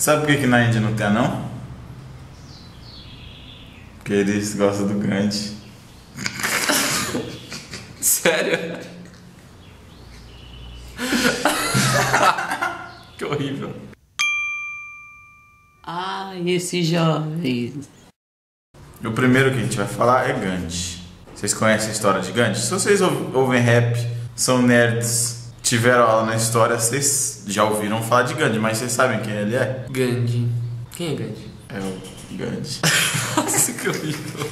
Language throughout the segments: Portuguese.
Sabe por que na Índia não tem anão? Porque eles gostam do grande. Sério? Que horrível. Esse jovem. O primeiro que a gente vai falar é Gandhi. Vocês conhecem a história de Gandhi? Se vocês ouvem rap, são nerds, tiveram aula na história, vocês já ouviram falar de Gandhi, mas vocês sabem quem ele é? Gandhi. Quem é Gandhi? É o Gandhi. Nossa, que horrível.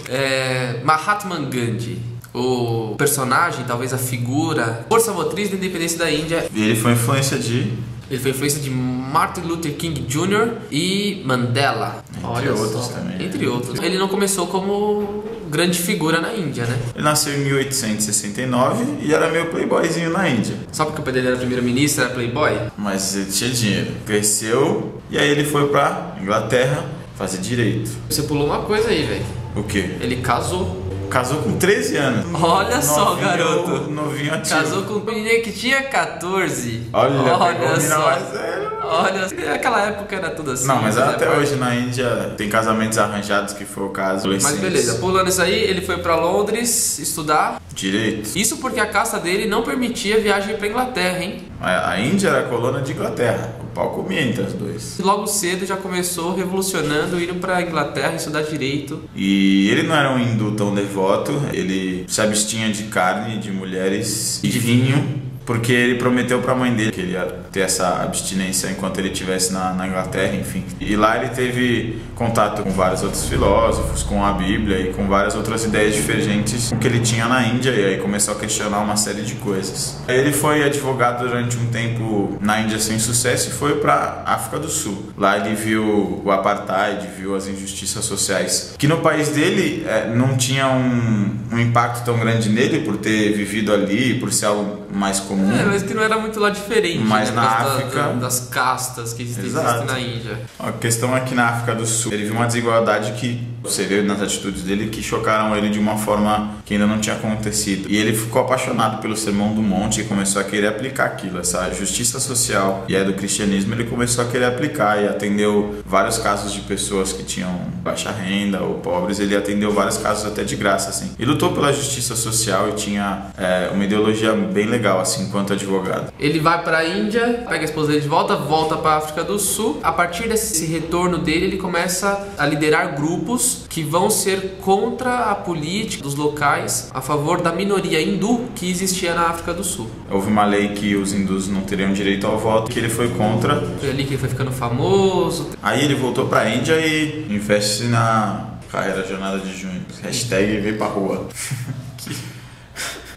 Mahatma Gandhi. O personagem, talvez a figura, força motriz da independência da Índia. E ele foi influência de Martin Luther King Jr. e Mandela. Entre outros também. Entre outros. Ele não começou como grande figura na Índia, né? Ele nasceu em 1869 e era meio playboyzinho na Índia. Só porque o pai dele era primeiro-ministro, era playboy? Mas ele tinha dinheiro. Cresceu e aí ele foi pra Inglaterra fazer direito. Você pulou uma coisa aí, velho. O quê? Ele casou. Casou com 13 anos. Olha só, garoto. Novinho ativo. Casou com um menino que tinha 14. Olha só. Mais velho. Olha, naquela época era tudo assim. Não, mas até hoje na Índia tem casamentos arranjados, que foi o caso. Mas beleza, pulando isso aí, ele foi pra Londres estudar direito. Isso porque a casta dele não permitia viagem pra Inglaterra, hein? A Índia era a colônia de Inglaterra. O pau comia entre os dois. Logo cedo já começou revolucionando, indo pra Inglaterra estudar direito. E ele não era um hindu tão devoto, ele se abstinha de carne, de mulheres e de vinho, porque ele prometeu pra mãe dele que ele ia ter essa abstinência enquanto ele estivesse na Inglaterra, enfim. E lá ele teve contato com vários outros filósofos, com a Bíblia e com várias outras ideias divergentes que ele tinha na Índia, e aí começou a questionar uma série de coisas. Ele foi advogado durante um tempo na Índia sem sucesso e foi pra África do Sul. Lá ele viu o apartheid, viu as injustiças sociais, que no país dele não tinha um impacto tão grande nele por ter vivido ali, por ser algo mais comum. Mas que não era muito lá diferente, mas né? na África... das castas que existem na Índia. A questão é que na África do Sul ele viu uma desigualdade que você vê nas atitudes dele que chocaram ele de uma forma que ainda não tinha acontecido. E ele ficou apaixonado pelo Sermão do Monte e começou a querer aplicar aquilo. Essa justiça social e do cristianismo ele começou a querer aplicar, e atendeu vários casos de pessoas que tinham baixa renda ou pobres. Ele atendeu vários casos até de graça, assim. E lutou pela justiça social e tinha uma ideologia bem legal, assim, enquanto advogado. Ele vai para a Índia, pega a esposa dele de volta para a África do Sul. A partir desse retorno dele, ele começa a liderar grupos que vão ser contra a política dos locais, a favor da minoria hindu que existia na África do Sul. Houve uma lei que os hindus não teriam direito ao voto, que ele foi contra. Foi ali que ele foi ficando famoso. Aí ele voltou para a Índia e investe na carreira Jornada de Junho. Hashtag vem pra rua.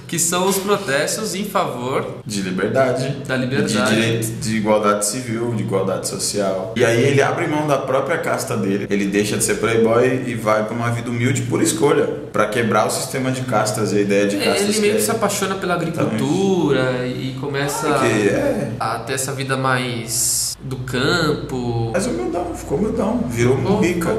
Que são os protestos em favor de liberdade, da liberdade, de direito, de igualdade civil, de igualdade social. E aí ele abre mão da própria casta dele, ele deixa de ser playboy e vai para uma vida humilde por escolha, para quebrar o sistema de castas e a ideia de castas. Ele meio que se apaixona pela agricultura e começa a ter essa vida mais do campo. Mas humildão, ficou humildão, virou rica.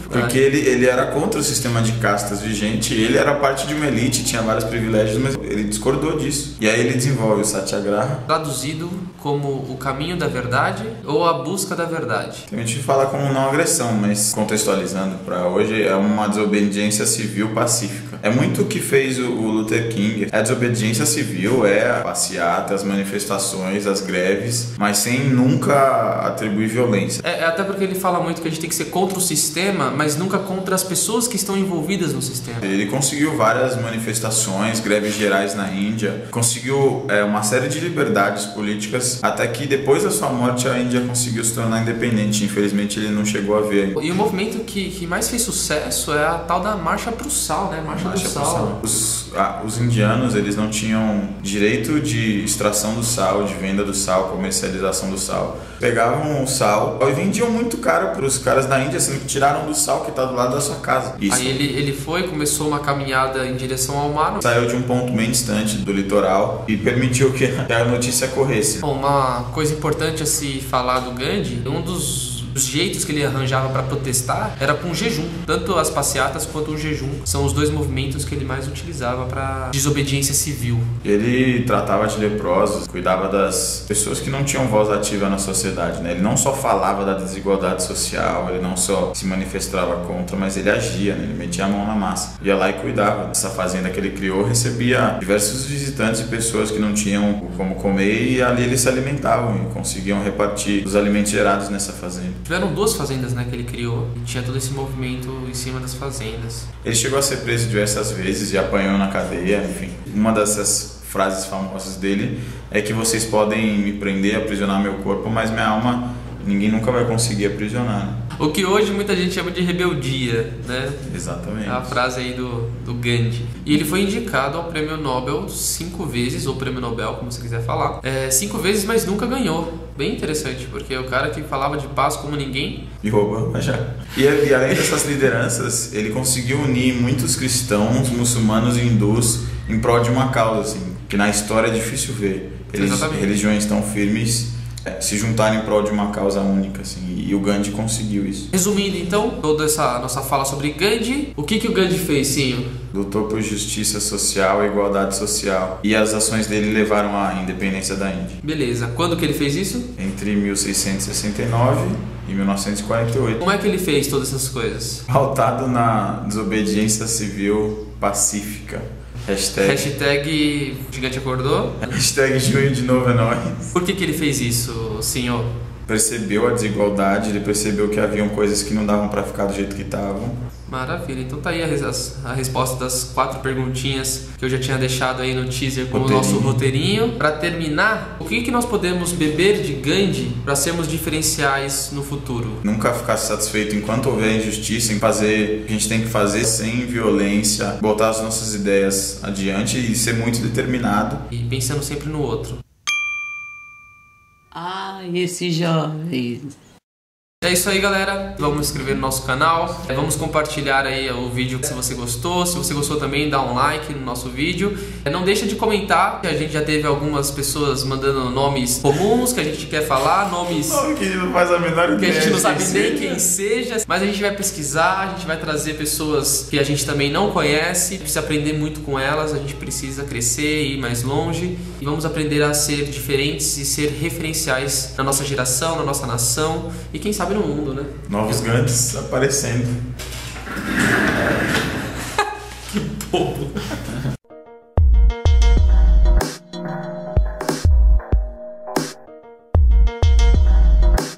Porque ele era contra o sistema de castas vigente, ele era parte de uma elite, tinha vários privilégios, mas ele discordou disso. E aí ele desenvolve o Satyagraha. Traduzido como o caminho da verdade ou a busca da verdade. A gente fala como não agressão, mas contextualizando para hoje, é uma desobediência civil pacífica. É muito o que fez o Luther King. A desobediência civil é a passeata, as manifestações, as greves, mas sem nunca atribuir violência. Até porque ele fala muito que a gente tem que ser contra o sistema, mas nunca contra as pessoas que estão envolvidas no sistema. Ele conseguiu várias manifestações, greves gerais na Índia, conseguiu uma série de liberdades políticas, até que depois da sua morte a Índia conseguiu se tornar independente. Infelizmente ele não chegou a ver. E o movimento que mais fez sucesso é a tal da Marcha pro Sal, né? Marcha do Sal. Os indianos, eles não tinham direito de extração do sal, de venda do sal, comercialização do sal. Pegavam o sal e vendiam muito caro para os caras da Índia, sendo que tiraram do sal que está do lado da sua casa. Isso. Aí ele começou uma caminhada em direção ao mar. Saiu de um ponto bem distante do litoral e permitiu que a notícia corresse. Bom, uma coisa importante a se falar do Gandhi, um dos Os jeitos que ele arranjava para protestar era com jejum. Tanto as passeatas quanto o jejum são os dois movimentos que ele mais utilizava para desobediência civil. Ele tratava de leprosos, cuidava das pessoas que não tinham voz ativa na sociedade, né? Ele não só falava da desigualdade social, ele não só se manifestava contra, mas ele agia, né? Ele metia a mão na massa. Ia lá e cuidava dessa fazenda que ele criou, recebia diversos visitantes e pessoas que não tinham como comer, e ali eles se alimentavam e conseguiam repartir os alimentos gerados nessa fazenda. Tiveram 2 fazendas, né, que ele criou, e tinha todo esse movimento em cima das fazendas. Ele chegou a ser preso diversas vezes e apanhou na cadeia, enfim. Uma dessas frases famosas dele é que vocês podem me prender, aprisionar meu corpo, mas minha alma ninguém nunca vai conseguir aprisionar, né? O que hoje muita gente chama de rebeldia, né? Exatamente. É a frase aí do Gandhi. E ele foi indicado ao Prêmio Nobel 5 vezes, ou Prêmio Nobel, como você quiser falar. 5 vezes, mas nunca ganhou. Bem interessante, porque o cara que falava de paz como ninguém... E roubava já. E além dessas lideranças, ele conseguiu unir muitos cristãos, muçulmanos e hindus em prol de uma causa, assim, que na história é difícil ver. Religiões tão firmes se juntarem em prol de uma causa única, assim, e o Gandhi conseguiu isso. Resumindo então, toda essa nossa fala sobre Gandhi, o que o Gandhi fez, Sinho? Lutou por justiça social e igualdade social, e as ações dele levaram à independência da Índia. Beleza, quando que ele fez isso? Entre 1669 e 1948. Como é que ele fez todas essas coisas? Pautado na desobediência civil pacífica. Hashtag Gigante Acordou. Hashtag Junho de Novo é Nóis. Por que ele fez isso, senhor? Percebeu a desigualdade, ele percebeu que haviam coisas que não davam para ficar do jeito que estavam. Maravilha, então tá aí a resposta das 4 perguntinhas que eu já tinha deixado aí no teaser com o nosso roteirinho. Para terminar, o que nós podemos beber de Gandhi para sermos diferenciais no futuro? Nunca ficar satisfeito enquanto houver injustiça, em fazer o que a gente tem que fazer sem violência, botar as nossas ideias adiante e ser muito determinado. E pensando sempre no outro. Ah, esse jovem. É isso aí, galera. Vamos se inscrever no nosso canal. Vamos compartilhar aí o vídeo se você gostou. Se você gostou também, dá um like no nosso vídeo. Não deixa de comentar. A gente já teve algumas pessoas mandando nomes comuns que a gente quer falar. Nomes que não faz a menor ideia. Que a gente não sabe nem quem seja. Mas a gente vai pesquisar. A gente vai trazer pessoas que a gente também não conhece. Precisa aprender muito com elas. A gente precisa crescer e ir mais longe. E vamos aprender a ser diferentes e ser referenciais na nossa geração, na nossa nação. E quem sabe no mundo, né? Novos Gandhis aparecendo. Que bobo.